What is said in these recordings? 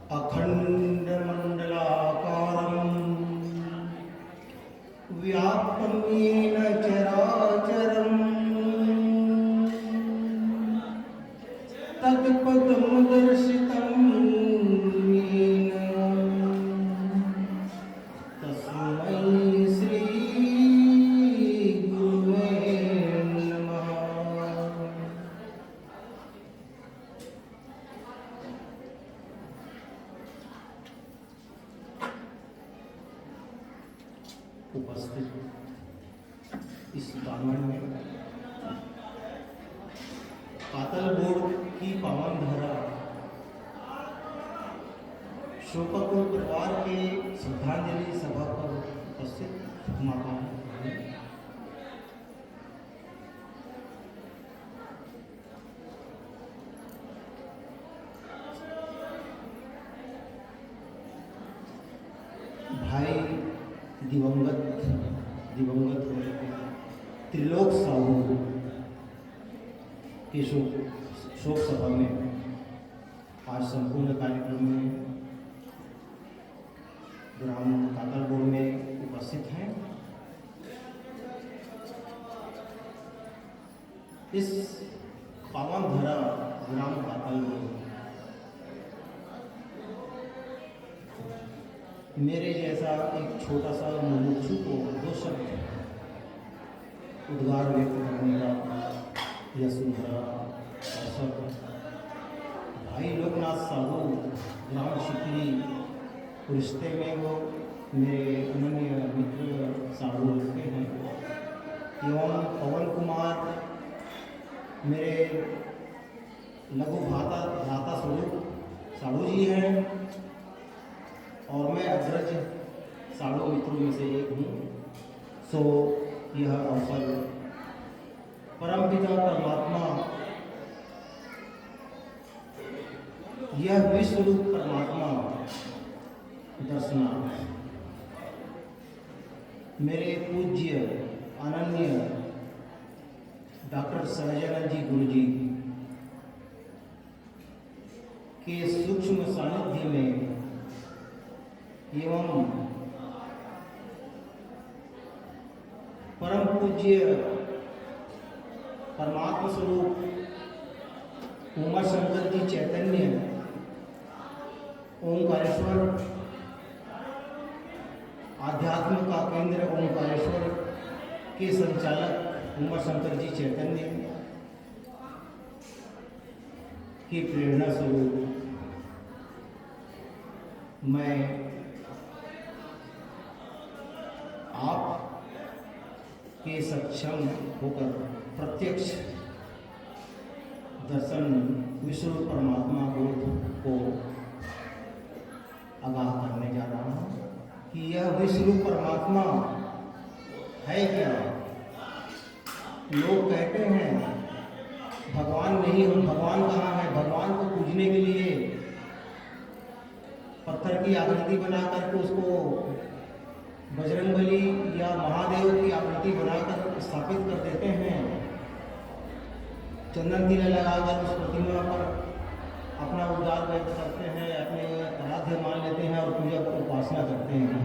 अखण्डमण्डलाकारं व्याप्तं येन चराचरं तत्पदं दर्शितं येन तस्मै श्री गुरुवे नमः। उपस्थित इस प्रांगण में पातल बोर्ड की पावन धारा शोकाकुल परिवार के श्रद्धांजलि सभा पर उपस्थित माताओं, भाई दिवंगत हो चुके त्रिलोक साहू की शोक सभा में आज संपूर्ण कार्यक्रम में ग्राम कातलपुर में उपस्थित हैं। इस पावन धरा ग्राम कातलपुर मेरे जैसा एक छोटा सा मुमुक्षु को दो शब्द उद्गार व्यक्त करने का यह सुंदर अवसर भाई लोकनाथ साहू ग्राम शिकली रिश्ते में वो मेरे अनन्य मित्र साहू लगते हैं एवं पवन कुमार मेरे लघु भ्राता स्वरूप साहू जी हैं और मैं अग्रज साढ़ू मित्रों में से एक हूँ। सो यह अवसर परमपिता परमात्मा यह विश्व रूप परमात्मा दर्शना मेरे पूज्य अनन्य डॉक्टर सहजानंद जी गुरु जी के सूक्ष्म सानिध्य में एवं परम पूज्य परमात्मा स्वरूप उमा शंकर जी चैतन्य ओंकारेश्वर आध्यात्म का केंद्र ओंकारेश्वर के संचालक उमा शंकर जी चैतन्य की प्रेरणा स्वरूप मैं आप के सक्षम होकर प्रत्यक्ष दर्शन विश्व परमात्मा बोध को आगाह करने जा रहा हूँ कि यह विश्व परमात्मा है क्या। लोग कहते हैं भगवान नहीं हो, भगवान कहाँ है। भगवान को पूजने के लिए पत्थर की आकृति बना करके उसको बजरंगबली या महादेव की आकृति बनाकर स्थापित कर देते हैं, चंदन तिलक लगाकर उस प्रतिमा पर अपना उद्गार व्यक्त करते हैं, अपने आराध्य मान लेते हैं और पूजा को उपासना करते हैं।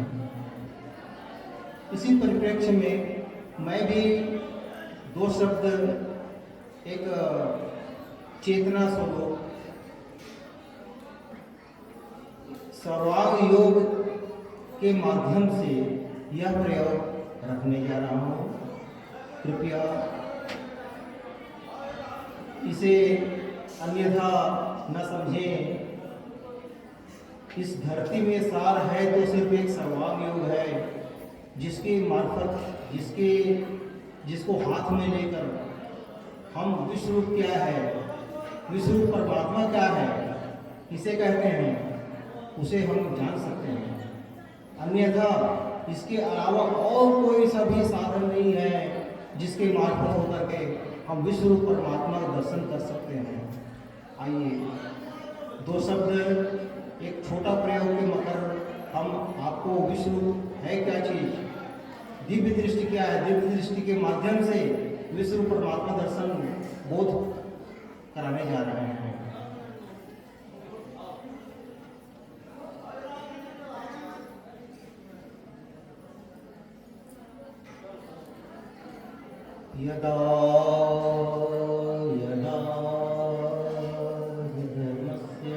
इसी परिप्रेक्ष्य में मैं भी दो शब्द एक चेतना स्वरूप सर्वांग योग के माध्यम से यह प्रयोग रखने जा रहा हूँ। कृपया इसे अन्यथा न समझें। इस धरती में सार है तो सिर्फ एक सर्वांग योग है, जिसके मार्फत जिसको हाथ में लेकर हम विश्व रूप क्या है, विश्व रूप परमात्मा क्या है, किसे कहते हैं, उसे हम जान सकते हैं। अन्यथा इसके अलावा और कोई सभी साधन नहीं है जिसके मार्फत होकर के हम विश्व रूप परमात्मा का दर्शन कर सकते हैं। आइए दो शब्द एक छोटा प्रयोग के मकर हम आपको विश्व रूप है क्या चीज, दिव्य दृष्टि क्या है, दिव्य दृष्टि के माध्यम से विश्व रूप परमात्मा दर्शन बोध कराने जा रहे हैं। यदा यदा हि धर्मस्य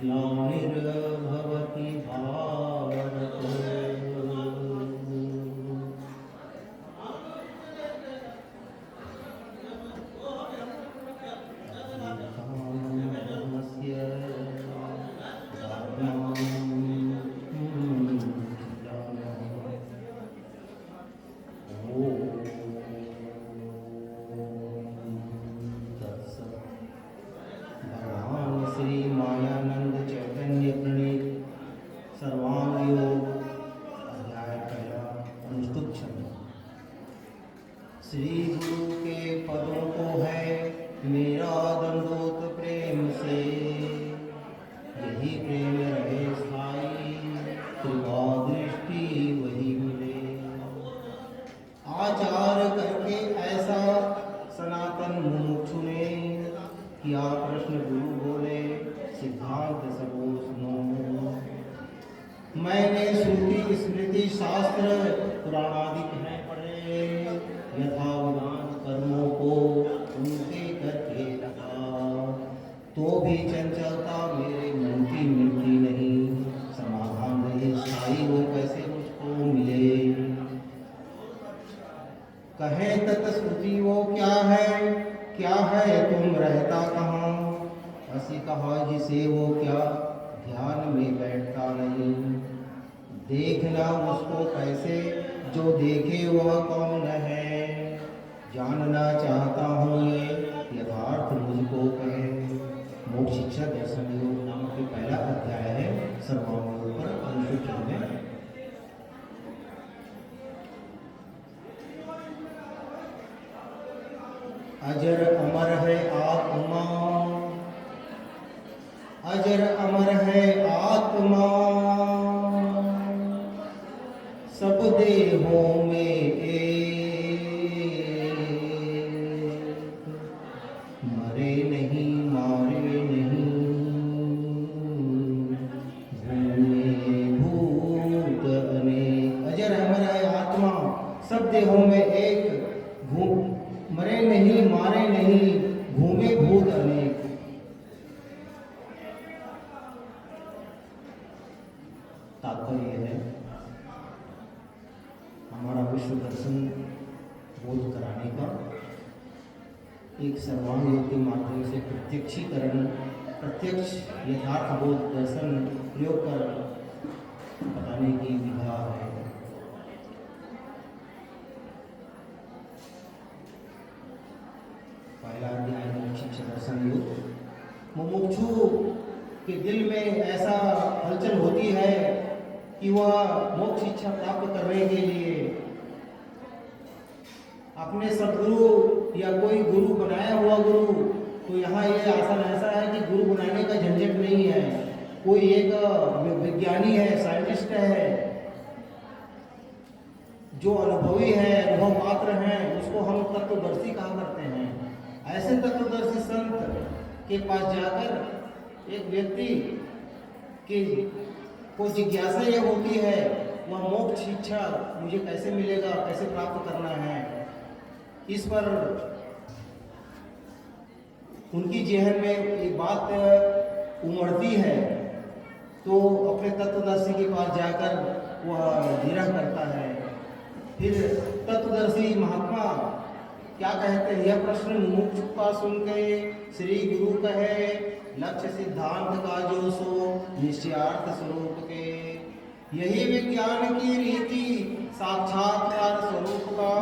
ग्लानिर्भवति भारत श्री गुरु के पदों को है मेरा दंडोत प्रेम से, यही प्रेम रहे स्थाई, कृपा दृष्टि वही मिले। आचार करके ऐसा सनातन मुमुक्षु ने किया प्रश्न, गुरु बोले सिद्धांत सबो सुनो। मैंने श्रुति स्मृति शास्त्र पुराणादिक हैं पढ़े, यथावधान कर्मों को उनके करके रखा, तो भी चंचलता मेरे मन की मिलती नहीं, समाधान नहीं स्थायी वो कैसे मुझको मिले। कहे तत्श्रुति वो क्या है तुम रहता कहाँ, ऐसी कहा जिसे वो क्या ध्यान में बैठता नहीं। देखना उसको कैसे जो देखे वह कौन है, जानना चाहता हूँ ये यथार्थ मुझको कहे। मोक्ष शिक्षा दर्शन योग नामक के पहला अध्याय है सर्वांग पर अनुसूचित में। अजर अमर है आत्मा, अजर अमर है आत्मा, सब देहों में एक, मरे नहीं मारे नहीं, भूले भूत अनेक। अजर अमर है आत्मा, सब देहों में एक, मरे नहीं मारे नहीं, घूमे भूत अनेक। तात्पर्य है हमारा विश्व दर्शन बोध कराने का एक सर्वांग योग के माध्यम से प्रत्यक्षीकरण, प्रत्यक्ष यथार्थ बोध दर्शन प्रयोग कर बताने की विधा है। पहला अध्याय मोक्ष शिक्षा दर्शन योग। मुमुक्षु के दिल में ऐसा हलचल होती है कि वह मोक्ष इच्छा प्राप्त करने के लिए अपने सदगुरु या कोई गुरु बनाया हुआ गुरु, तो यहाँ ये आसन ऐसा है कि गुरु बनाने का झंझट नहीं है। कोई एक विज्ञानी है, साइंटिस्ट है, जो अनुभवी है, अनुभव मात्र हैं, उसको हम तत्वदर्शी कहा करते हैं। ऐसे तत्वदर्शी संत के पास जाकर एक व्यक्ति की को जिज्ञासा ये होती है वह मोक्ष इच्छा मुझे कैसे मिलेगा, कैसे प्राप्त करना है। इस पर उनकी जेहन में एक बात उमड़ती है, तो अपने तत्वदर्शी के पास जाकर वह निरह करता है। फिर तत्वदर्शी महात्मा क्या कहते हैं, यह प्रश्न मुमुक्षु का सुन के श्री गुरु कहे, लक्ष्य सिद्धांत का जो सो निश्चयार्थ स्वरूप के, यही विज्ञान की रीति साक्षात्कार स्वरूप का,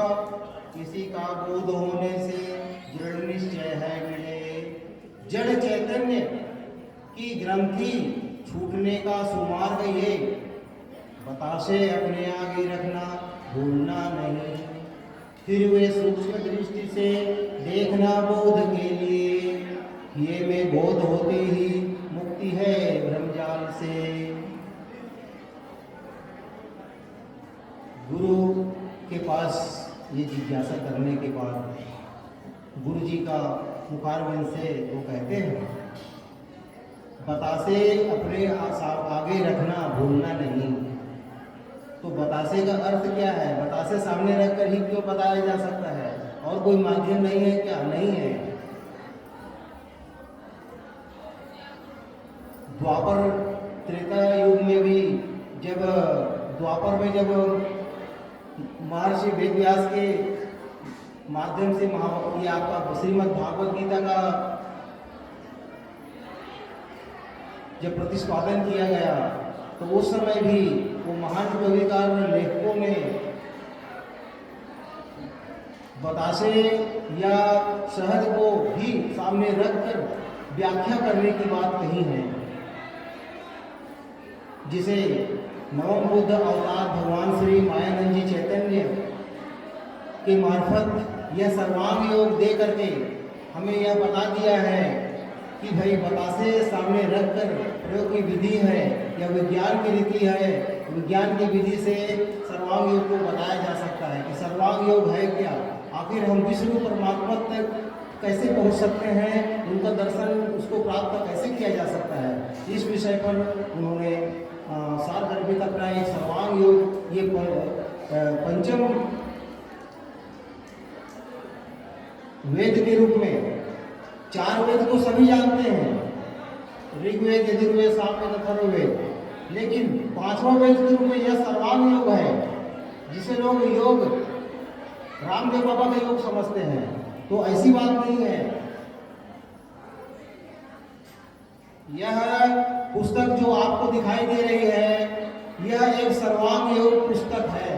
किसी का बोध होने से दृढ़ निश्चय है मिले। जड़ चैतन्य की ग्रंथि छूटने का सुमार्ग ये, बतासे अपने आगे रखना भूलना नहीं। फिर वे सूक्ष्म दृष्टि से देखना बोध के लिए, ये में बोध होते ही मुक्ति है ब्रह्मजाल से। गुरु के पास ये जिज्ञासा करने के बाद गुरु जी का मुखारविंद से वो कहते हैं, बतासे अपने आगे रखना भूलना नहीं। तो बतासे का अर्थ क्या है? बतासे सामने रखकर ही क्यों बताया जा सकता है? और कोई माध्यम नहीं है क्या? नहीं है। द्वापर त्रेता युग में भी जब द्वापर में जब महर्षि वेद व्यास के माध्यम से ये आपका श्रीमद् भागवत गीता का जब प्रतिष्पादन किया गया, तो उस समय भी वो महान कविकार लेखकों ने बतासे या शहद को भी सामने रखकर व्याख्या करने की बात कही है, जिसे नवम बुद्ध अवतार भगवान श्री मायानंद जी चैतन्य के मार्फत यह सर्वांग योग दे करके हमें यह बता दिया है कि भाई बतासे सामने रखकर प्रयोग की विधि है या विज्ञान की रीति है। विज्ञान की विधि से सर्वांग योग को बताया जा सकता है कि सर्वांग योग है क्या, आखिर हम विष्णु परमात्मा तक कैसे पहुंच सकते हैं, उनका दर्शन उसको प्राप्त कैसे किया जा सकता है। इस विषय पर उन्होंने सारगर्भित अपना एक सर्वांग योग, ये पंचम वेद के रूप में, 4 वेद को सभी जानते हैं, ऋग्वेद, यजुर्वेद, सामवेद, अथर्ववेद, लेकिन 5वां वेद के रूप में यह सर्वांग योग है, जिसे लोग योग रामदेव बाबा का योग समझते हैं। तो ऐसी बात नहीं है। यह पुस्तक जो आपको दिखाई दे रही है, यह एक सर्वांग योग पुस्तक है।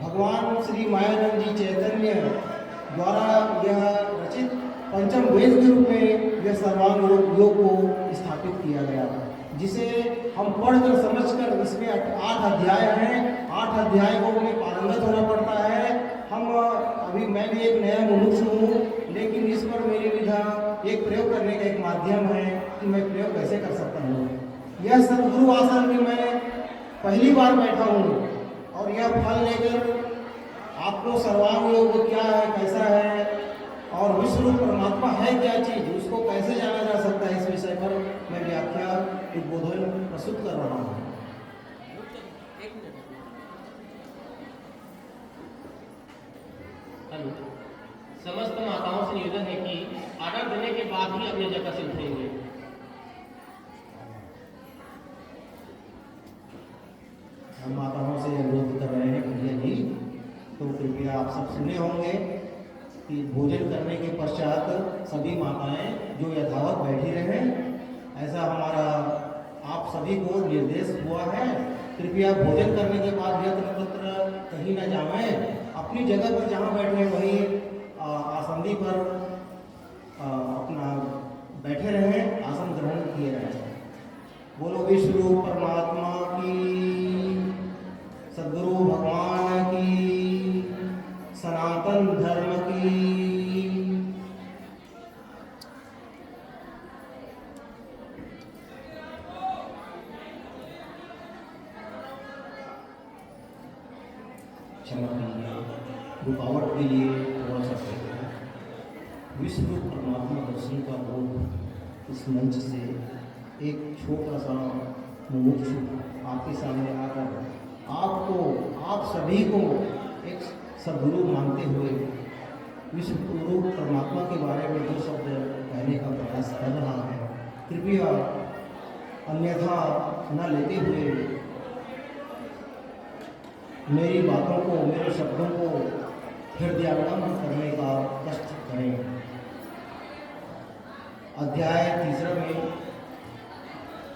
भगवान श्री मायानंद जी चैतन्य द्वारा यह रचित पंचम वेद के रूप में यह सर्वांग योग को स्थापित किया गया, जिसे हम पढ़कर समझकर, इसमें 8 अध्याय हैं, 8 अध्याय को हमें पारंगत होना पड़ता है। मैं भी एक नया मुमुक्षु हूँ, लेकिन इस पर मेरी विधा एक प्रयोग करने का एक माध्यम है कि मैं प्रयोग कैसे कर सकता हूँ। यह सदगुरु आसन में मैं पहली बार बैठा हूँ और यह फल लेकर आपको सर्वांग योग क्या है, कैसा है और विश्व परमात्मा है क्या चीज़, उसको कैसे जाना जा सकता है, इस विषय पर मैं व्याख्या उद्बोधन प्रस्तुत कर रहा हूँ। समस्त माताओं से निवेदन है कि आर्डर देने के बाद ही अपनी जगह से उठेंगे। हम माताओं से अनुरोध कर रहे हैं भैया जी, तो कृपया आप सब सुने होंगे कि भोजन करने के पश्चात सभी माताएं जो यथावत बैठी रहें, ऐसा हमारा आप सभी को निर्देश हुआ है। कृपया भोजन करने के बाद यत्र तत्र कहीं न जाएं, अपनी जगह पर जहाँ बैठे हैं वहीं आसंदी पर अपना बैठे रहें, आसन ग्रहण किए रहें। बोलो विष्णु परमात्मा की, सद्गुरु भगवान की, सनातन धर्म की। क्षमा कीजिए, रुकावट के लिए थोड़ा सा विश्व परमात्मा दर्शन का बोध इस मंच से एक छोटा सा मुमुक्षु आपके सामने आकर आपको, आप सभी को एक सद्गुरु मानते हुए विश्व गुरु परमात्मा के बारे में 2 शब्द कहने का प्रयास कर रहा है। कृपया अन्यथा न लेते हुए मेरी बातों को, मेरे शब्दों को हृदयंगम करने का कष्ट करें। अध्याय 3 में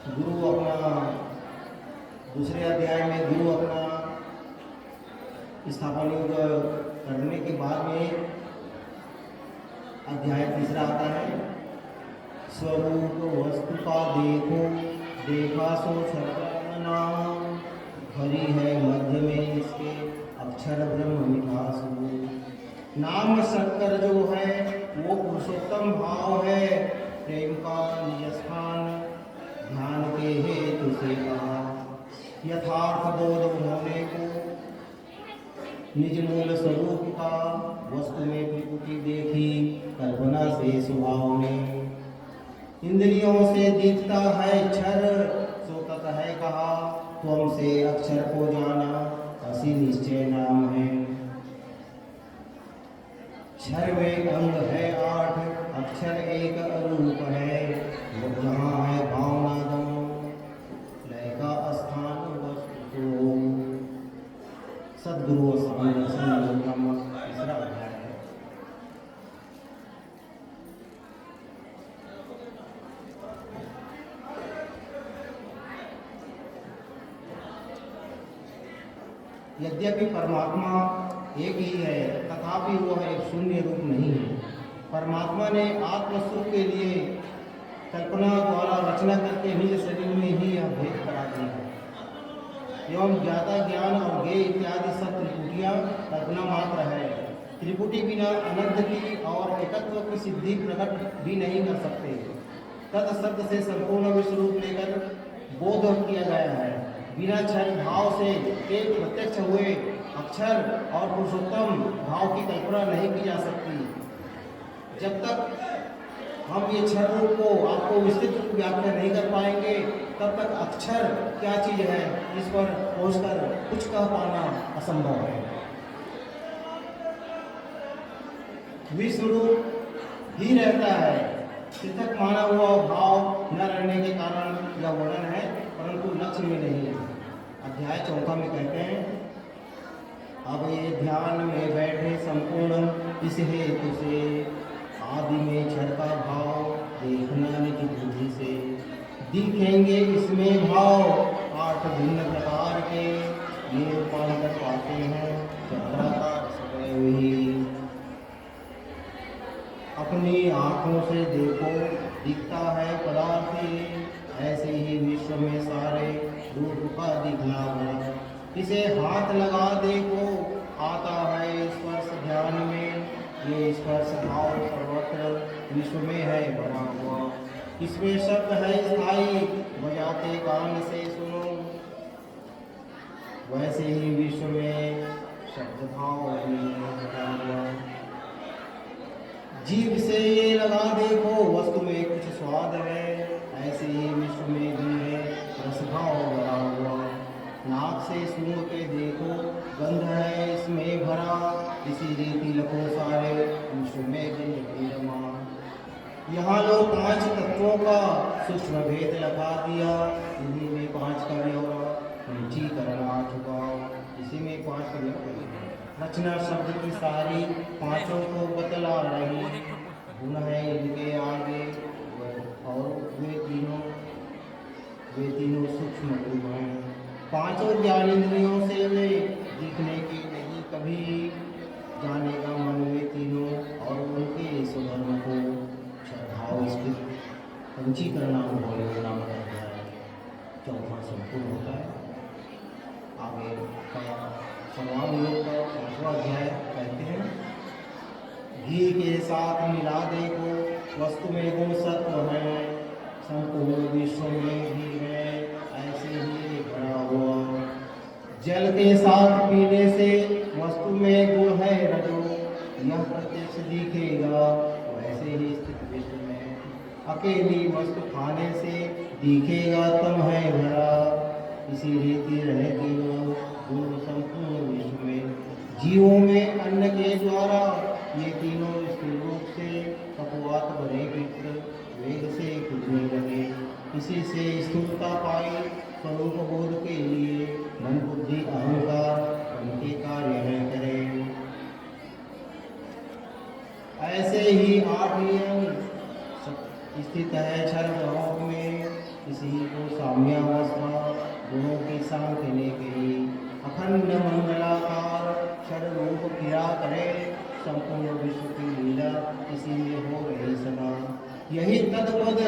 गुरु अपना, दूसरे अध्याय में गुरु अपना स्थापन योग करने के बाद में अध्याय 3 आता है। स्वरूप वस्तु का देखो, देखा सो छत्र नाम, हरि है मध्य में इसके, अक्षर ब्रह्म मिठासु। नाम शक्कर जो है वो पुरुषोत्तम भाव है, प्रेम का निज स्थान ध्यान के हेतु से कहा। यथार्थ बोध होने को निज मूल स्वरूप का, वस्तु में प्रकृति देखी कल्पना से स्वभाव में। इंद्रियों से दिखता है क्षर, सो तत है कहा, त्वम से अक्षर को जाना असी निश्चय नाम है। क्षर में अंग है 8, अक्षर एक अरूप है। वो जहाँ है भावना दोनों, लय का स्थान वस्तु को। सदगुरु स्वामी दर्शन नामक तीसरा अध्याय है। यद्यपि परमात्मा एक ही है, तथापि वह एक शून्य रूप नहीं है। परमात्मा ने आत्मस्वरूप के लिए कल्पना द्वारा रचना करके निज शरीर में ही यह भेद करा दिया है। एवं ज्ञाता ज्ञान और ज्ञेय इत्यादि सब त्रिपुटियाँ कल्पना मात्र है। त्रिपुटी बिना अनंत की और एकत्व की सिद्धि प्रकट भी नहीं कर सकते। तत्शब्द से संपूर्ण विश्व रूप लेकर बोध किया गया है। बिना क्षर भाव से एक प्रत्यक्ष हुए अक्षर और पुरुषोत्तम भाव की कल्पना नहीं की जा सकती। जब तक हम ये क्षर रूप को आपको विस्तृत व्याख्या नहीं कर पाएंगे, तब तक अक्षर क्या चीज़ है इस पर पहुंचकर कुछ कह पाना असंभव है। विश्व रूप ही रहता है। पृथक माना हुआ भाव न रहने के कारण यह वर्णन है, परंतु लक्ष्य में नहीं है। अध्याय 4 में कहते हैं, अब ये ध्यान में बैठे संपूर्ण इस हेतु से आदि में क्षर का भाव देखना निज बुद्धि से। दिखेंगे इसमें भाव 8 भिन्न प्रकार के, ये रूपांतर पाते हैं चक्राकार सदैव ही। अपनी आँखों से देखो दिखता है पदार्थ, ऐसे ही विश्व में सारे रूप का दिखना है। इसे हाथ लगा देखो आता है स्पर्श ध्यान में, ये स्पर्श भाव सर्वत्र विश्व में है बना हुआ। इसमें शब्द है स्थायी, बजाते कान से सुनो। वैसे ही विश्व में शब्द भाव भी बना हुआ। जीभ से ये लगा देखो वस्तु में कुछ स्वाद है, ऐसे ही विश्व में भी है रसभाव भरा हुआ। नाक से सूंघ के देखो गंध है इसमें भरा, इसी रीति लखो सारे विश्व में भी रमा। यहाँ लोग 5 तत्वों का सूक्ष्म भेद लगा दिया, इन्हीं में 5 का ब्यौरा पंचीकरण आ चुका। इसी में 5 का ब्यौरा रचना शब्द की सारी 5 को बतला रही। गुण है इनके आगे और वे तीनों सूक्ष्म रूप हैं। 5 ज्ञानेंद्रियों से वे दिखने की नहीं कभी जानेगा मन वे तीनों, और उनके स्वधर्म को श्रद्धाव स्थित पंचीकरण नामक अध्याय 4 संपूर्ण होता है। आगे का संवाद योग का 5वां अध्याय कहते हैं, घी के साथ मिला देखो वस्तु में गुण सत्व है, संपूर्ण विश्व में भी है ऐसे ही भरा हुआ। जल के साथ पीने से वस्तु में गुण है रजो, यह प्रत्यक्ष दिखेगा वैसे ही स्थित विश्व में। अकेली वस्तु खाने से दिखेगा तम है भरा, इसी रीति रहेगी गुण संपूर्ण विश्व में। जीवों में अन्न के द्वारा ये तीनों स्थिर रूप से कपवात भरे वित्र वेग से खुजने लगे। इसी से स्थूलता पाई स्वरूप बोध के लिए मन बुद्धि अहंकार उनके कार्य न करें। ऐसे ही 8 नियम स्थित है क्षर भाव में, इसी को साम्यावस्था गुणों की सांख्य ने कही। अखंड मंगलाकार क्षर रूप क्रिया करे, संपूर्ण विश्व की लीला इसी में हो रही सदा। यही तत्पद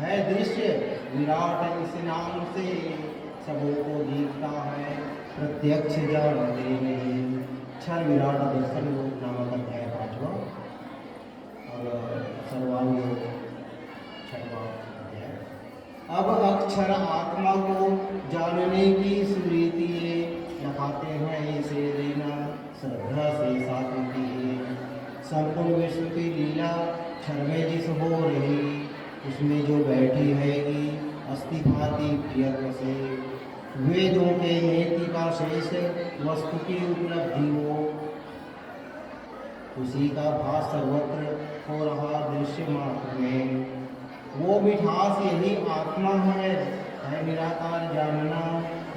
है दृश्य विराट, इस नाम से सबों को दिखता है प्रत्यक्ष जानते नहीं। क्षर विराट दर्शन योग नामक अध्याय 5वां और सर्वांग योग 6वां अध्याय। अब अक्षर आत्मा को जानने की स्मृति लगाते हैं, इसे लेना श्रद्धा से साधती है। संपूर्ण विश्व की लीला क्षर में जिस हो रही, उसमें जो बैठी हैगी अस्थिभाति प्रियत्व से। वेदों के नेति का शेष वस्तु की उपलब्धि हो, उसी का भास सर्वत्र हो रहा दृश्य मात्र में। वो मिठास यही आत्मा है निराकार जानना,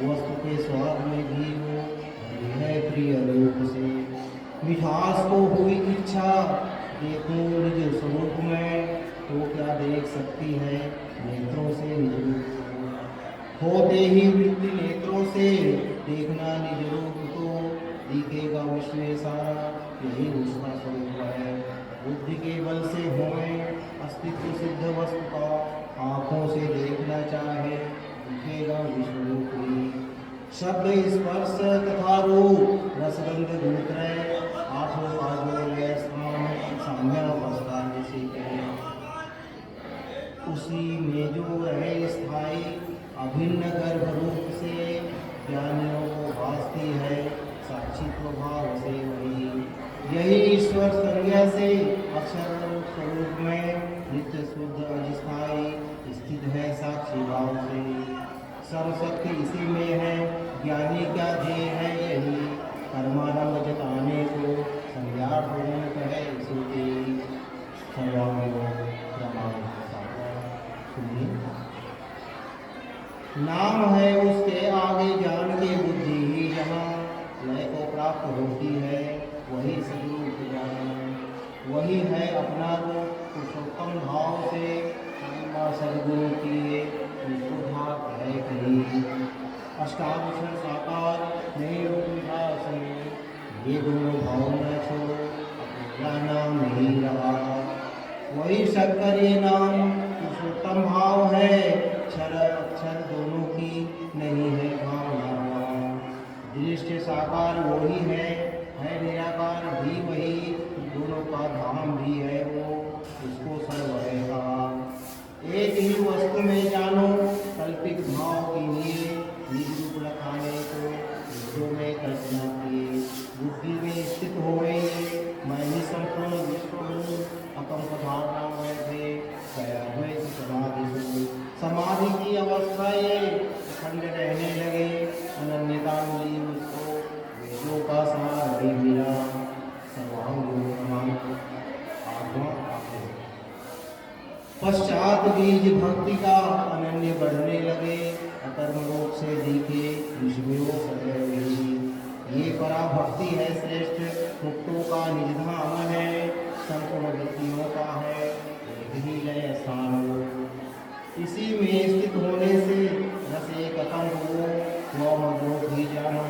वस्तु के स्वाद में भी हो भरी है प्रिय रूप से। मिठास को हुई इच्छा देखूं निज स्वरूप में, तो क्या देख सकती है नेत्रों से निज रूप को। होते ही वृत्ति नेत्रों से देखना निज रूप को, दिखेगा विश्व में सारा यही उसका स्वरूप है। बुद्धि के बल से होए अस्तित्व सिद्ध वस्तु का, आँखों से देखना चाहे दिखेगा विश्व रूप ही। शब्द स्पर्श तथा रूप रसगंध दूसरे, आठों का जो है स्थान साम्यावस्था जैसे कहे, उसी में जो रहे स्थायी अभिन्न गर्भ रूप से, ज्ञानियों को भासती है साक्षित्व भाव से वही। यही ईश्वर संज्ञा से अक्षर स्वरूप में नित्य शुद्ध अस्थायी स्थित है साक्षी भाव से। सर्वशक्ति इसी में है, ज्ञानी का ध्येय है यही, कर्मारंभ जताने को संज्ञा पूर्ण कहे इसी सर्वांग नाम है उसके आगे जान के बुद्धि ही जहाँ लय को प्राप्त होती है, वही सद्रूप जाना। वही है अपना रूप पुरुषोत्तम भाव से, सदगुरु की विशुद्धार्थ है कहीं। अष्टादश साकार नहीं रूपासन, ये दोनों भाव न छोड़ो अपना नाम नहीं रहा। वही शंकर ये नाम पुरुषोत्तम भाव है, क्षर अक्षर दोनों की नहीं है भावना। दृष्टि साकार वही है निराकार भी वही, दोनों का धाम भी है वो, उसको सर्व है कहा। एक ही वस्तु में जानो कल्पित भाव की लिए, निज रूप लखाने को जो में कल्पना किए। बुद्धि में स्थित हो गई मैं ही संपूर्ण विश्व हूँ, अकंप धारणा में थे गया हुए समाधि। समाधि की अवस्था ये अखंड रहने लगे, अनन्यता मिली मुझको वेदों का सार भी मिला। सर्वांग पश्चात बीज भक्ति का अनन्य बढ़ने लगे, अकर्म रूप से दिखे विषयों सदैव ही। ये पराभक्ति है श्रेष्ठ, मुक्तों का निज धाम है, संपूर्ण वृत्तियों का है एक ही लय स्थान। इसी में स्थित होने से रस एक अकंप हो, वह मधुर भी जानो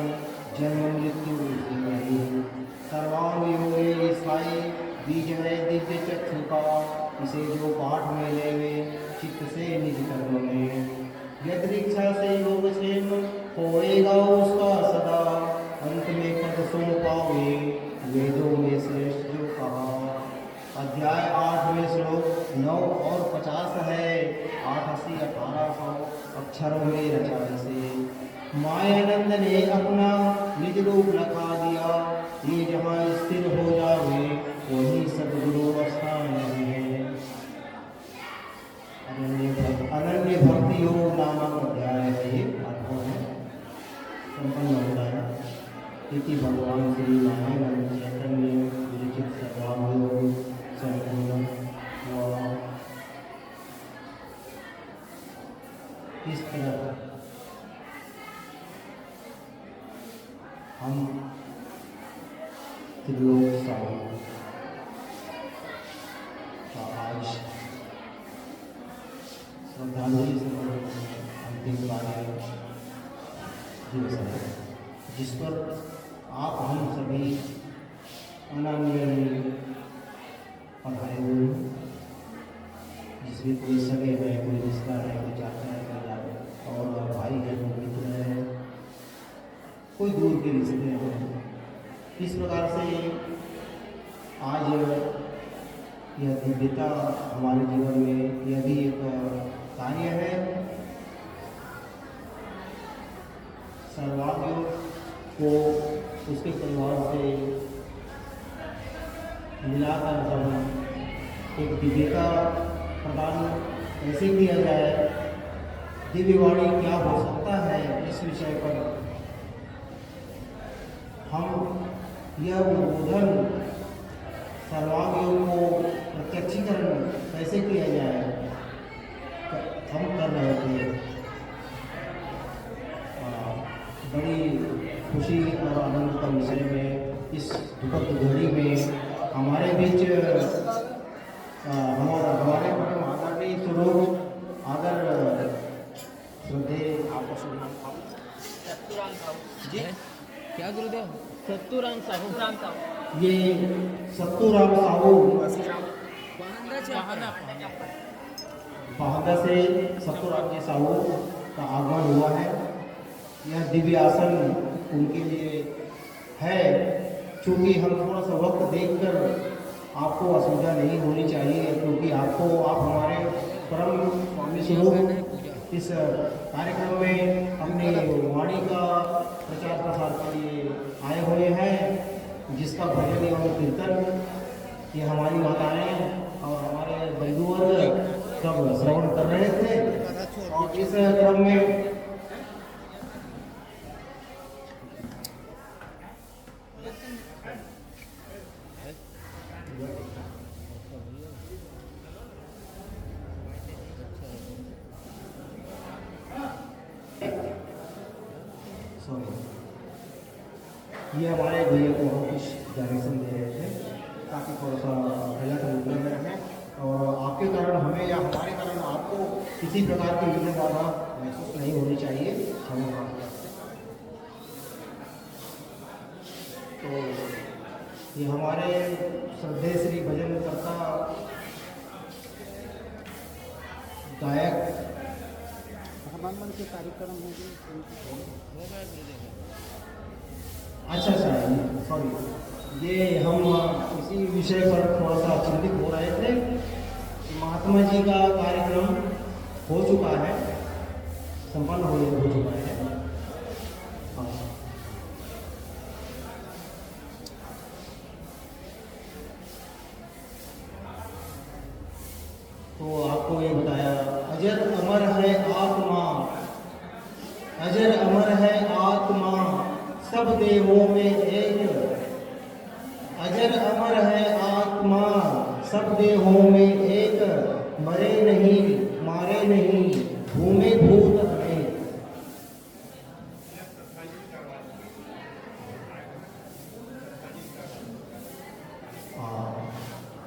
जन्म मृत्यु इसी में ही। सर्वांग योगे स्थायी बीज है दिव्य चक्षु का, इसे जो पाठ में लेवे चित्त से निज कर्म में। यदृक्षा से योग क्षेम होएगा उसका सदा, अंत में पद सुन पावे वेदों में श्रेष्ठ जो कहा। अध्याय 8 में श्लोक 9 और 50 है, 88 1800 अक्षरों में रचा इसे। मायानंद ने अपना निज रूप लखा दिया, ये जहाँ स्थिर हो जावे वही सदगुरु स्थान है। अनन्य भक्ति योग नामक अध्याय है ये, पाठों है संपन्न होता है। इति भगवान श्री नारायण चैतन्य विरचित सर्वांग संपूर्ण हुआ। इस तरह हम त्रिलोक सागर का आज श्रद्धांजलि से अंतिम कार्य दिवस है, जिस पर आप हम सभी अनान्य पढ़ाए हुए हैं। जिसमें कोई सगे है, कोई रिश्ता है, कोई चाचा है, कोई और भाई है, कोई मित्र है, कोई दूर के रिश्ते हैं। इस प्रकार से आज यह दिव्यता हमारे जीवन में यह भी एक कार्य है। सर्वांग को उसके परिवार से मिलाकर हम एक दिव्यता प्रदान ऐसे किया जाए दिव्यवाणी क्या हो सकता है, इस विषय पर हम यह उद्बोधन सर्वांग योग को प्रत्यक्षीकरण कैसे किया जाए हम कर रहे थे। बड़ी खुशी और आनंद का विषय में इस दुखद घड़ी में हमारे बीच हमारे परम आदरणीय स्वरूप आदर श्रद्धे जी क्या गुरुदेव? सत्तूराम साहू। ये सत्तूराम साहू बहादा से सत्तूराम जी साहू का आगमन हुआ है। यह दिव्य आसन उनके लिए है। चूँकि हम थोड़ा सा वक्त देखकर आपको असुविधा नहीं होनी चाहिए, क्योंकि आप हमारे परम स्वामी स्वरूप इस कार्यक्रम में अपनी वाणी का प्रचार प्रसार के लिए आए हुए हैं, जिसका भजन एवं कीर्तन ये हमारी माताएं और हमारे बंधुवर्ग सब श्रवण कर रहे थे। और इस क्रम में ये हमारे भैया को हम कुछ डायरेक्शन दे रहे थे ताकि थोड़ा सा गलत मुद्दे में रहें और आपके कारण हमें या हमारे कारण आपको किसी प्रकार की विघ्न बाधा महसूस नहीं होनी चाहिए। हमें तो ये हमारे श्रद्धेय श्री भजन करता गायक के कार्यक्रम अच्छा सॉरी, ये हम इसी विषय पर थोड़ा सा चिंतित हो रहे थे। महात्मा जी का कार्यक्रम हो चुका है, संपन्न हो चुका है। हाँ। तो आपको ये बताया, अजर अमर है आत्मा, अजर अमर है आत्मा, सब देवों में एक। अजर अमर है आत्मा, सब देवों में एक। मरे नहीं मारे नहीं, भूमि भूत हमें।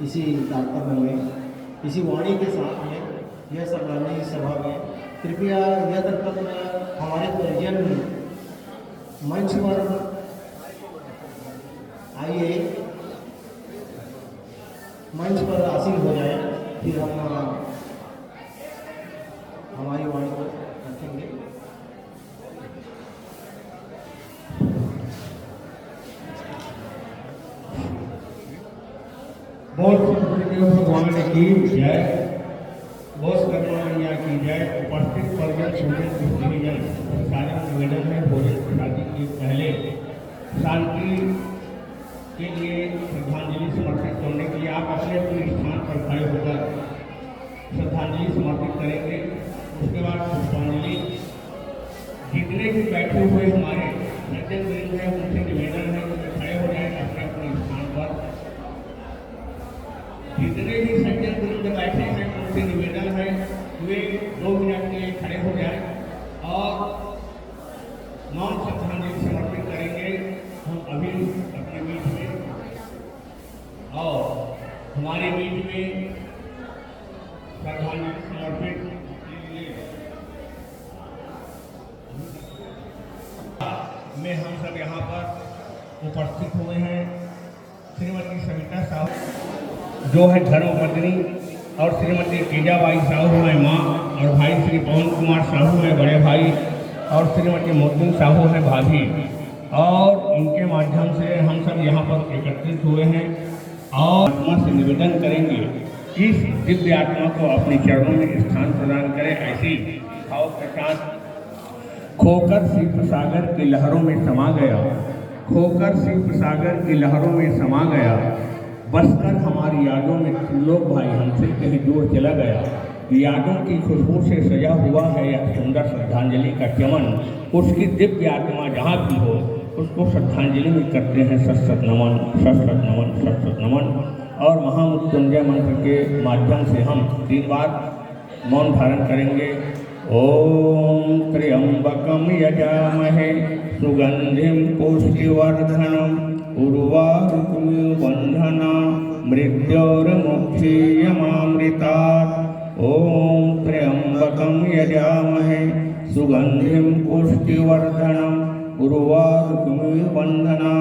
इसी तात्पर्य में, इसी वाणी के साथ में यह सलानी सभा में कृपया यह तत्पर हमारे परिजन मंच पर आइए, मंच पर आसीन हो जाए, फिर हम हमारी वाणी को रखेंगे। बहुत भगवान की जय, बहुत करुणा मैया की जय। उपस्थित परिजन सारे निवेदन है भोजन प्रसादी के पहले शांति के लिए श्रद्धांजलि समर्पित करने के लिए आप अपने अपने स्थान पर खड़े होकर श्रद्धांजलि समर्पित करेंगे। उसके बाद पुष्पांजलि जितने भी बैठे हुए हमारे सज्जन वृंद हैं उनसे निवेदन है कि खड़े हो जाए अपने अपने स्थान पर। जितने भी सज्जन वृंद बैठे हैं उनसे निवेदन है वे 2 मिनट के लिए खड़े हो जाए और मौन श्रद्धांजलि समर्पित करेंगे। हम अभी अपने बीच में और हमारे बीच में श्रद्धांजलि समर्पित में हम सब यहाँ पर उपस्थित हुए हैं। श्रीमती सविता साहू जो है धर्मपत्नी और श्रीमती कीजाबाई साहू है माँ और भाई श्री पवन कुमार साहू है बड़े भाई और श्रीमती मोहसिन साहू है भाभी और इनके माध्यम से हम सब यहाँ पर एकत्रित हुए हैं और आत्मा से निवेदन करेंगे कि इस दिव्य आत्मा को अपने चरणों में स्थान प्रदान करें। ऐसी भाव के साथ खोकर शिव सागर की लहरों में समा गया, खोकर शिव सागर की लहरों में समा गया, बसकर हमारी यादों में त्रिलोक भाई हमसे कहीं दूर चला गया। यादों की खुशबू से सजा हुआ है यह सुंदर श्रद्धांजलि का चमन। उसकी दिव्य आत्मा जहाँ भी हो उसको श्रद्धांजलि में करते हैं सत नमन, सत नमन, सत नमन। और महामृत्युंजय मंत्र के माध्यम से हम 3 बार मौन धारण करेंगे। ओम त्र्यंबकम यजामहे सुगंधिम पुष्टिवर्धनम उर्वारुकमिव बंधना मृत्योर्मुक्षीयमामृतात्। ओम त्र्यंबकम यजामहे सुगंधिम पुष्टिवर्धनम उर्वारुकमिव बंधना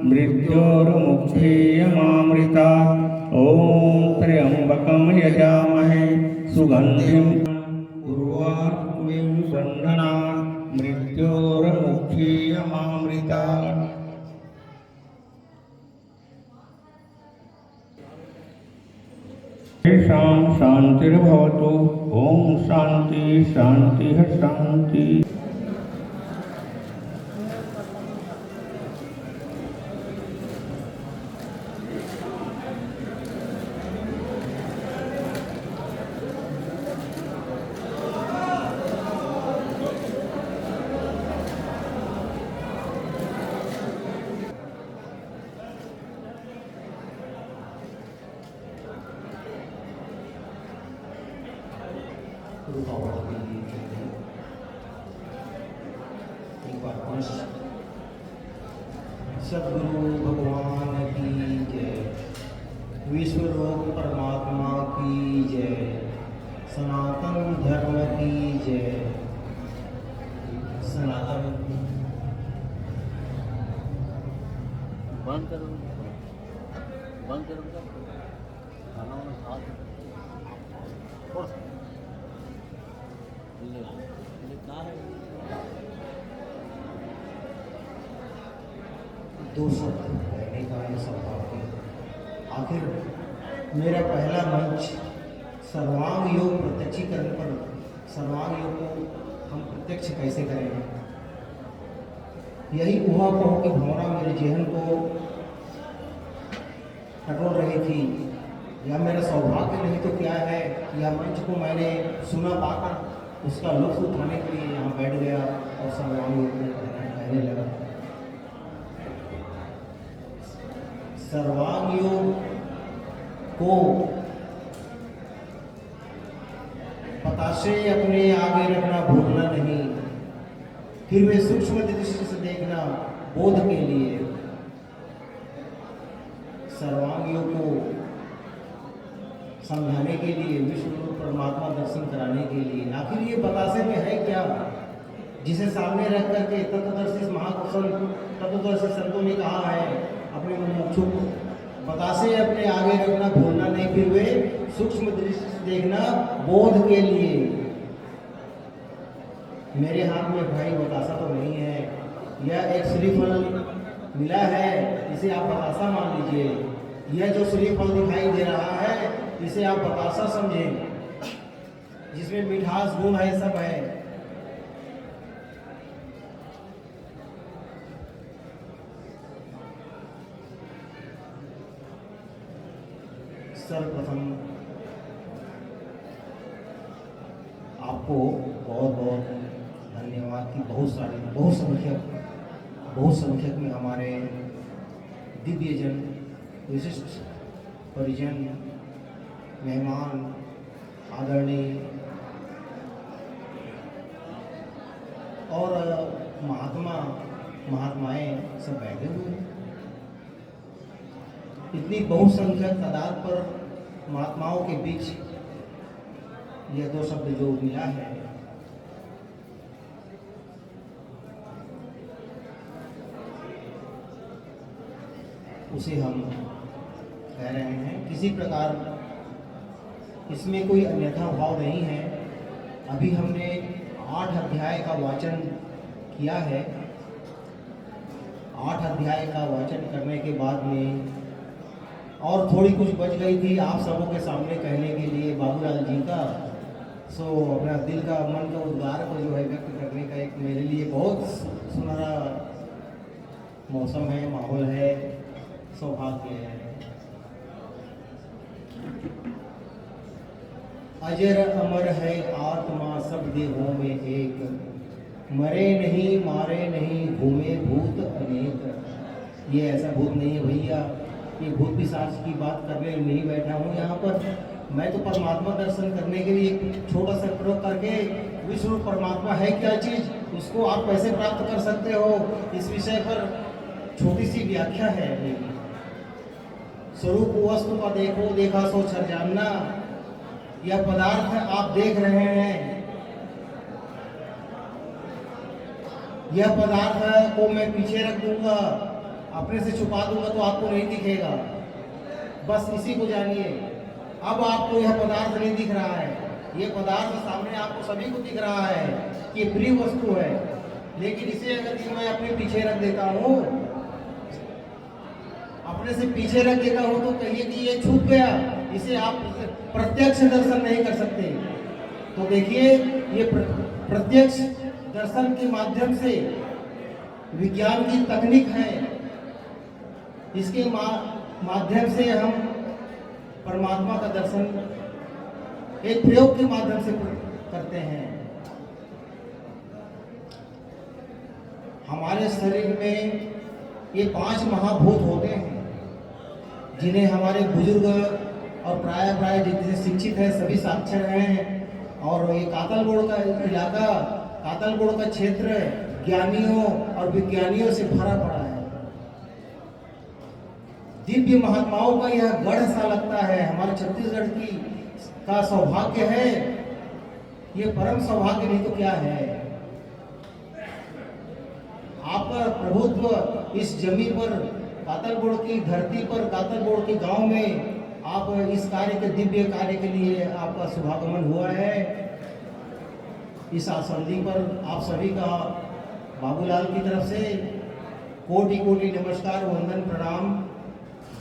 मृत्योर्मुक्षीयमामृतात्। ओम त्र्यंबकम यजामहे सुगंधिम उर्वारुकमिव बंधना मृत्योर्मुक्षीयमामृतात्। तेषां शांतिर्भवतु। ओम शांति शांति शांति। एक बार पुनः सद्गुरु भगवान की जय, विश्वरूप परमात्मा की जय, सनातन धर्म की जय। सनातन बंद करो, बंद करो खाना वाना खा कहाँ है? दो शब्द कहने का है सौभाग्य। आखिर मेरा पहला मंच सर्वांग योग प्रत्यक्षीकरण पर सर्वांग योग को हम प्रत्यक्ष कैसे करें, यही ऊहापोह की भावना मेरे जेहन को टटोल रही थी। या मेरा सौभाग्य नहीं तो क्या है, यह मंच को मैंने सुना पाकर उसका लुत्फ उठाने के लिए यहाँ बैठ गया और सर्वांग योग में कहने लगा। सर्वांग योग को पताशे अपने आगे रखना भूलना नहीं, फिर वे सूक्ष्म दृष्टि से देखना बोध के लिए। सर्वांग योग को समझाने के लिए, विश्वरूप परमात्मा दर्शन कराने के लिए। आखिर ये बतासे में है क्या, जिसे सामने रख करके तत्वदर्शी महाकुशल तत्वदर्शी संतों ने कहा है अपने मुमुक्षु को, बतासे अपने आगे रखना भूलना नहीं, फिर वे सूक्ष्म दृष्टि से देखना बोध के लिए। मेरे हाथ में भाई बतासा तो नहीं है, यह एक श्रीफल मिला है, इसे आप बतासा मान लीजिए। यह जो श्रीफल दिखाई दे रहा है इसे आप बतासा समझें, जिसमें मिठास गुण है, सब है। सर्वप्रथम आपको बहुत बहुत धन्यवाद कि बहुत संख्यक में हमारे दिव्यजन, विशिष्ट परिजन, मेहमान, आदरणीय और महात्माएं सब बैठे हुए हैं। इतनी बहुसंख्यक तादाद पर महात्माओं के बीच यह दो शब्द जो मिला है, उसे हम कह रहे हैं। किसी प्रकार इसमें कोई अन्यथा भाव नहीं है। अभी हमने 8 अध्याय का वाचन किया है। 8 अध्याय का वाचन करने के बाद में और थोड़ी कुछ बच गई थी आप सबों के सामने कहने के लिए बाबूलाल जी का। सो अपना दिल का, मन का उद्गार को जो है व्यक्त करने का एक मेरे लिए बहुत सुनहरा मौसम है, माहौल है, सौभाग्य है। अजर अमर है आत्मा सब देहों में एक, मरे नहीं मारे नहीं घूमे भूत अनेक। ये ऐसा भूत नहीं है भैया, ये भूत पिशाच की बात करने नहीं बैठा हूँ यहाँ पर। मैं तो परमात्मा दर्शन करने के लिए एक छोटा सा प्रयोग करके विश्व रूप परमात्मा है क्या चीज़, उसको आप कैसे प्राप्त कर सकते हो, इस विषय पर छोटी सी व्याख्या है मेरी। स्वरूप वस्तु का देखो देखा सो छर जानना। यह पदार्थ आप देख रहे हैं, यह पदार्थ को मैं पीछे रख दूंगा, अपने से छुपा दूंगा तो आपको नहीं दिखेगा। बस इसी को जानिए। अब आपको यह पदार्थ नहीं दिख रहा है, यह पदार्थ सामने आपको सभी को दिख रहा है कि ये प्रिय वस्तु है, लेकिन इसे अगर मैं अपने पीछे रख देता हूँ, अपने से पीछे रख देता हूँ तो कहिए कि ये छूट गया, इसे आप प्रत्यक्ष दर्शन नहीं कर सकते। तो देखिए ये प्रत्यक्ष दर्शन के माध्यम से विज्ञान की तकनीक है, इसके माध्यम से हम परमात्मा का दर्शन एक प्रयोग के माध्यम से करते हैं। हमारे शरीर में ये 5 महाभूत होते हैं, जिन्हें हमारे बुजुर्ग और प्राय जितने शिक्षित हैं सभी साक्षर हैं। और ये कातलगोड़ का इलाका, कातलगोड़ का क्षेत्र ज्ञानियों और विज्ञानियों से भरा पड़ा है। दिव्य महात्माओं का यह गढ़ सा लगता है। हमारे छत्तीसगढ़ की का सौभाग्य है, ये परम सौभाग्य नहीं तो क्या है। आपका प्रभुत्व इस जमीन पर, कातलगोड़ की धरती पर, कातलगोड़ के गांव में आप इस कार्य के दिव्य कार्य के लिए आपका शुभागमन हुआ है। इस आसंदी पर आप सभी का बाबूलाल की तरफ से कोटि कोटि नमस्कार, वंदन, प्रणाम,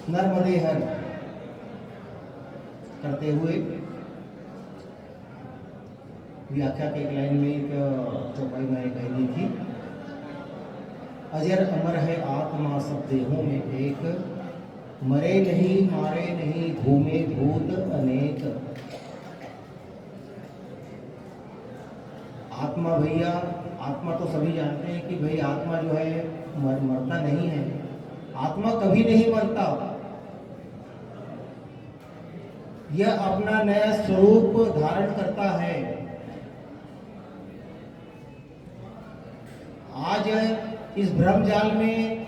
नर्मदे हर करते हुए व्याख्या के एक लाइन में एक चौपाई मैंने कह दी थी। अजर अमर है आत्मा सब देहों में एक, मरे नहीं मारे नहीं घूमे भूत अनेक। आत्मा भैया, आत्मा तो सभी जानते हैं कि भाई आत्मा जो है मरता नहीं है, आत्मा कभी नहीं मरता। यह अपना नया स्वरूप धारण करता है। आज इस भ्रमजाल में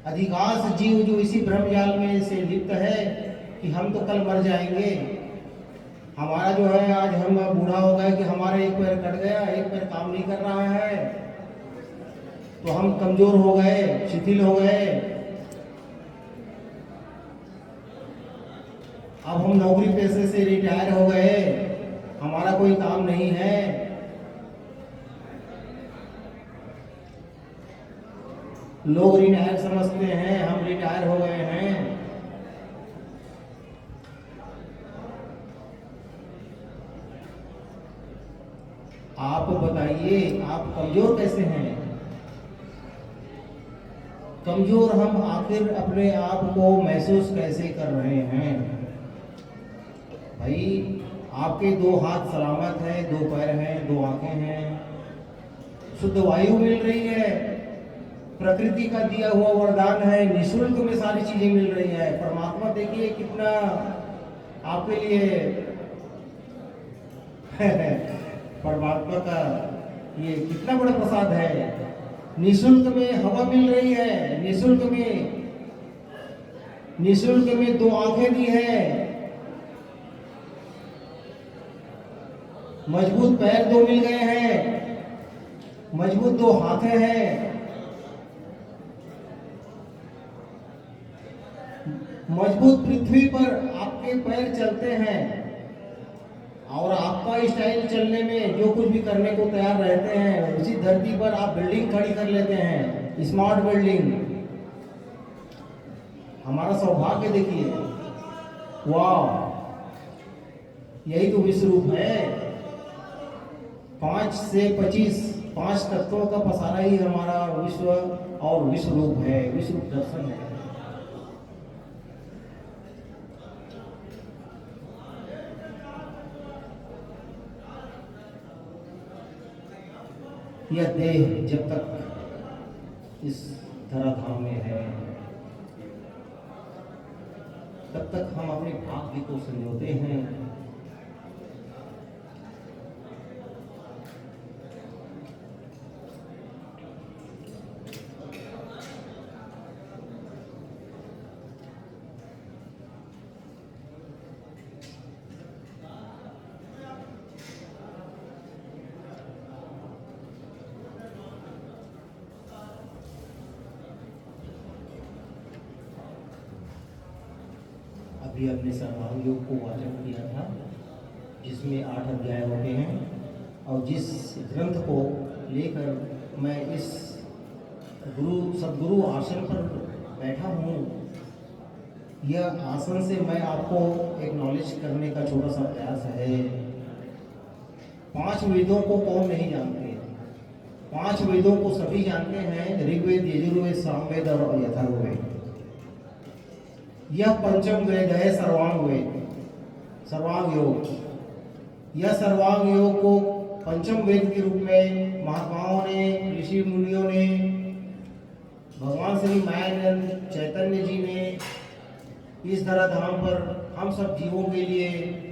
अधिकांश जीव जो इसी भ्रमजाल में से लिप्त है कि हम तो कल मर जाएंगे, हमारा जो है आज हम बूढ़ा हो गए कि हमारा एक पैर कट गया, एक पैर काम नहीं कर रहा है, तो हम कमजोर हो गए, शिथिल हो गए, अब हम नौकरी पेशे से रिटायर हो गए, हमारा कोई काम नहीं है। लोग रिटायर समझते हैं, हम रिटायर हो गए हैं। आप बताइए, आप कमजोर कैसे हैं? कमजोर हम आखिर अपने आप को महसूस कैसे कर रहे हैं? भाई आपके 2 हाथ सलामत हैं, 2 पैर हैं, 2 आंखें हैं, शुद्ध वायु मिल रही है, प्रकृति का दिया हुआ वरदान है, निःशुल्क में सारी चीजें मिल रही है। परमात्मा देखिए कितना आपके लिए परमात्मा का ये कितना बड़ा प्रसाद है। निःशुल्क में हवा मिल रही है, निःशुल्क में 2 आंखें दी है, मजबूत पैर 2 मिल गए हैं, मजबूत 2 हाथें हैं, मजबूत पृथ्वी पर आपके पैर चलते हैं और आपका स्टाइल चलने में जो कुछ भी करने को तैयार रहते हैं, उसी धरती पर आप बिल्डिंग खड़ी कर लेते हैं, स्मार्ट बिल्डिंग। हमारा सौभाग्य देखिए, वाह, यही तो विश्व रूप है। 5 से 25 5 तत्वों का पसारा ही हमारा विश्व और विश्व रूप है, विश्व रूप दर्शन है। यह देह जब तक इस धराधाम में है तब तक हम अपने भाग्य को संजोते हैं। अभी हमने सर्वांग योग को वाचन किया था जिसमें 8 अध्याय होते हैं और जिस ग्रंथ को लेकर मैं इस सदगुरु आसन पर बैठा हूँ, यह आसन से मैं आपको एक्नॉलेज करने का छोटा सा प्रयास है। 5 वेदों को कौन नहीं जानते? 5 वेदों को सभी जानते हैं, ऋग्वेद, यजुर्वेद, सामवेद और अथर्ववेद। यह पंचम वेद है सर्वांग वेद, सर्वांग योग। यह सर्वांग योग को पंचम वेद के रूप में महात्माओं ने, ऋषि मुनियों ने, भगवान श्री मायानंद चैतन्य जी ने इस धराधाम पर हम सब जीवों के लिए,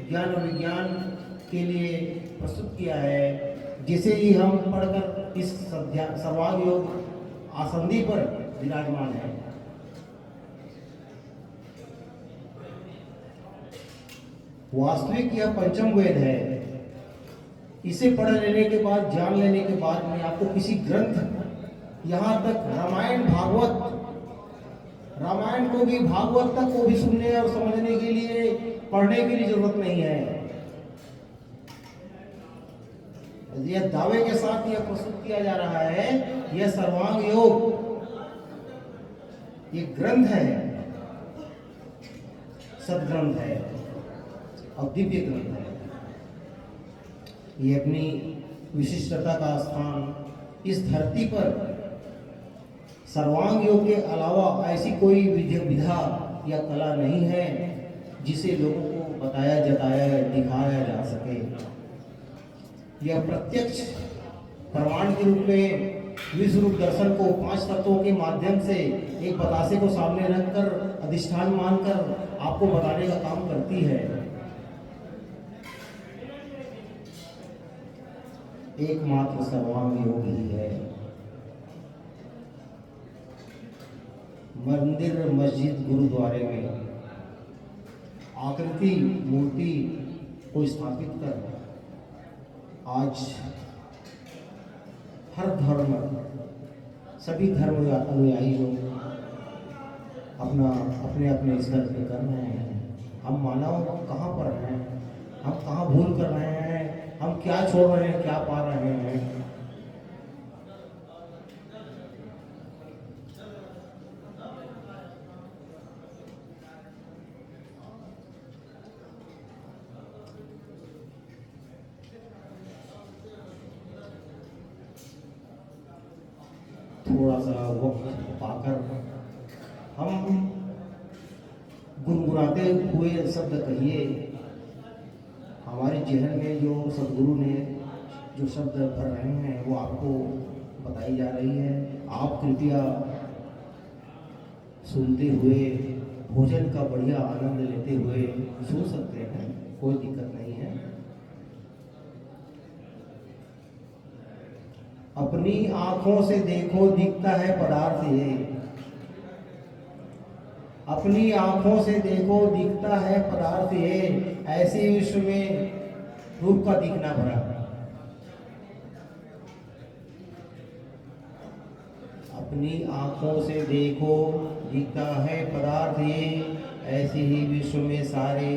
ज्ञान और विज्ञान के लिए प्रस्तुत किया है, जिसे ही हम पढ़कर इस सर्वांग योग आसंदी पर विराजमान है। वास्तविक यह पंचम वेद है। इसे पढ़ लेने के बाद, जान लेने के बाद में आपको किसी ग्रंथ, यहाँ तक रामायण, भागवत, रामायण को भी, भागवत तक को भी सुनने और समझने के लिए, पढ़ने की भी जरूरत नहीं है। यह दावे के साथ यह प्रस्तुत किया जा रहा है, यह सर्वांग योग ये ग्रंथ है, सदग्रंथ है और दिव्य ग्रंथ है। ये अपनी विशिष्टता का स्थान इस धरती पर सर्वांग योग के अलावा ऐसी कोई विधा या कला नहीं है जिसे लोगों को बताया, जताया, दिखाया जा सके। यह प्रत्यक्ष प्रमाण के रूप में विश्व रूप दर्शन को 5 तत्वों के माध्यम से एक बतासे को सामने रखकर, अधिष्ठान मानकर आपको बताने का काम करती है। एकमात्र सर्वांग योग ही है। मंदिर, मस्जिद, गुरुद्वारे में आकृति, मूर्ति को स्थापित कर आज हर धर्म, सभी धर्म अनुयायी लोग अपने अपने स्तर पे कर रहे हैं। हम मानव कहाँ पर हैं? हम कहाँ भूल कर रहे हैं? हम क्या छोड़ रहे हैं, क्या पा रहे हैं? थोड़ा सा वक्त पाकर हम गुनगुनाते हुए शब्द कहिए। हमारे जहन में जो सदगुरु ने जो शब्द भर रहे हैं वो आपको बताई जा रही है। आप कृपया सुनते हुए, भोजन का बढ़िया आनंद लेते हुए सुन सकते हैं, कोई दिक्कत नहीं है। अपनी आंखों से देखो दिखता है पदार्थ ये, अपनी आंखों से देखो दिखता है पदार्थ ये, ऐसे विश्व में रूप का दिखना भरा। अपनी आंखों से देखो दिखता है पदार्थ ये, ऐसे ही विश्व में सारे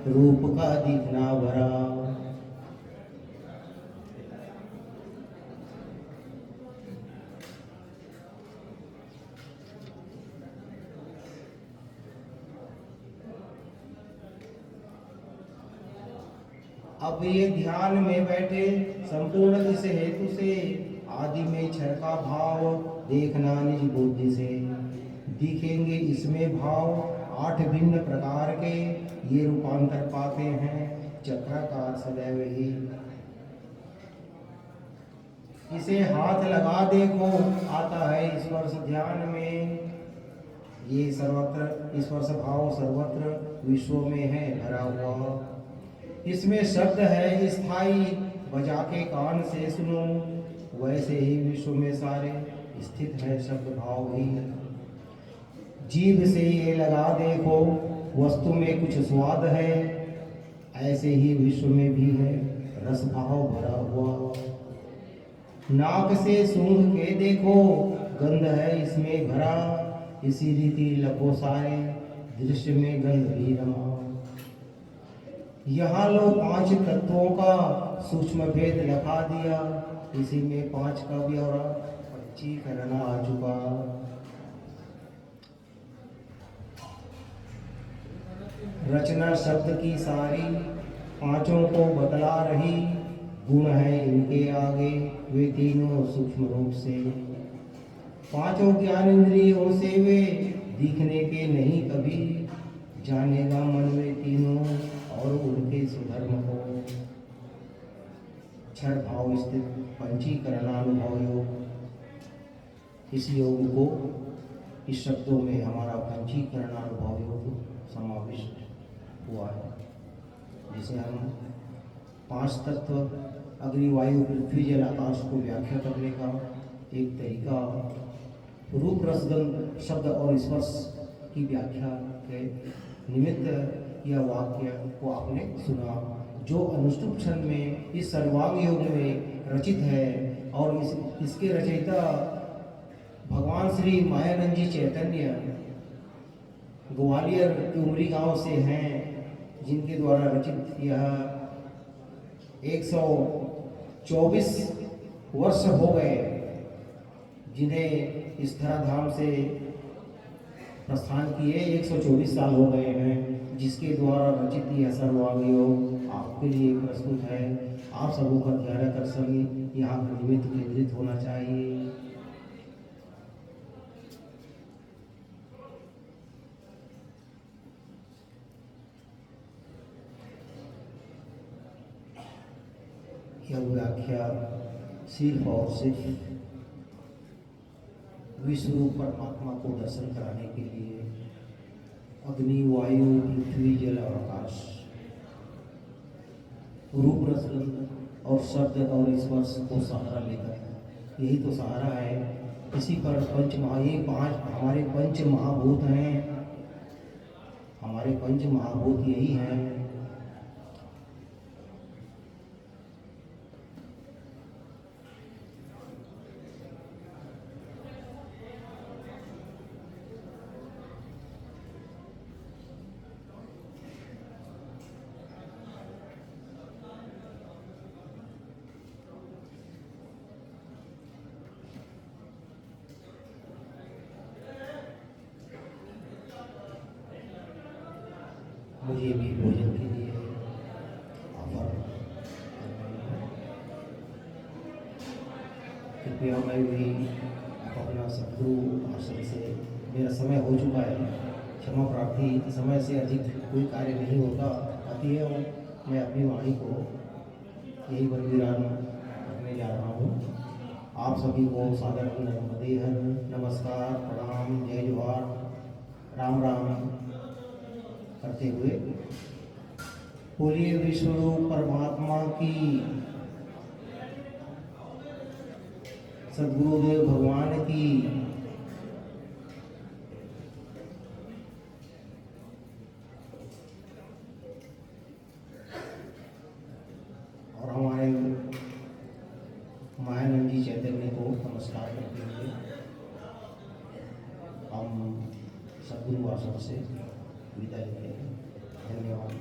रूप का दिखना भरा। अब ये ध्यान में बैठे संपूर्ण इस हेतु से, आदि में क्षण का भाव देखना निज बुद्धि से, दिखेंगे इसमें भाव 8 भिन्न प्रकार के, ये रूपांतर पाते हैं चक्राकार सदैव ही। इस इसे हाथ लगा देखो आता है स्पर्श ध्यान में। ये सर्वत्र स्पर्श भाव सर्वत्र विश्व में है भरा हुआ। इसमें शब्द है स्थाई, बजा के कान से सुनो। वैसे ही विश्व में सारे स्थित है शब्द भाव ही। जीभ से ये लगा देखो वस्तु में कुछ स्वाद है। ऐसे ही विश्व में भी है रस भाव भरा हुआ। नाक से सूंघ के देखो गंध है इसमें भरा। इसी रीति लखो सारे दृश्य में गंध भी रमा। यहाँ लो 5 तत्वों का सूक्ष्म भेद लखा दिया। इसी में 5 का ब्यौरा पंचीकरण आ चुका। रचना शब्द की सारी 5 को बतला रही। गुण है इनके आगे वे तीनों सूक्ष्म रूप से। 5 ज्ञान इंद्रियों से वे दिखने के नहीं कभी। जानेगा मन में तीनों और उनके सुधर्म को। क्षर भाव स्थित पंचीकरणानुभव योग। इस योग को इस शब्दों में हमारा पंचीकरणानुभव योग समाविष्ट हुआ है, जिसे हम 5 तत्व अग्नि वायु पृथ्वी जल आकाश को व्याख्या करने का एक तरीका। रूप रसगंध शब्द और स्पर्श की व्याख्या के निमित्त यह वाक्य को आपने सुना, जो अनुष्टुप क्षण में इस सर्वांग योग में रचित है। और इसके रचयिता भगवान श्री मायानंद जी चैतन्य ग्वालियर उमरी गांव से हैं, जिनके द्वारा रचित यह 124 वर्ष हो गए जिन्हें इस धराधाम से प्रस्थान किए। 124 साल हो गए हैं, जिसके द्वारा रचित यह सर्वांग योग आपके लिए प्रस्तुत है। आप सबों का ध्यान आकर्षण यहाँ पर निमित्त केंद्रित होना चाहिए। यह व्याख्या सिर्फ और सिर्फ विश्वरूप परमात्मा को दर्शन कराने के लिए अग्नि वायु पृथ्वी जल और आकाश रूप रसगंध और शब्द और स्पर्श को सहारा लेकर, यही तो सहारा है। इसी पर ये 5 हमारे पंच महाभूत हैं। हमारे पंच महाभूत यही हैं। मुझे भी भोजन के लिए आभार। कृपया मैं भी अपना सदगुरु आश्रम से, मेरा समय हो चुका है, क्षमा प्रार्थी। समय से अधिक कोई कार्य नहीं होता, अतएव मैं अपनी वाणी को यही बलिदान करने जा रहा हूँ। आप सभी को सादर नमस्कार, नमस्कार, प्रणाम, जय जोहार, राम राम करते हुए बोलिए विश्वरूप परमात्मा की, सद्गुरुदेव भगवान की। और हमारे मायानंद जी चैतन्य को नमस्कार करते हुए हम सद्गुरु आश्रम से विदा लेते हैं। धन्यवाद।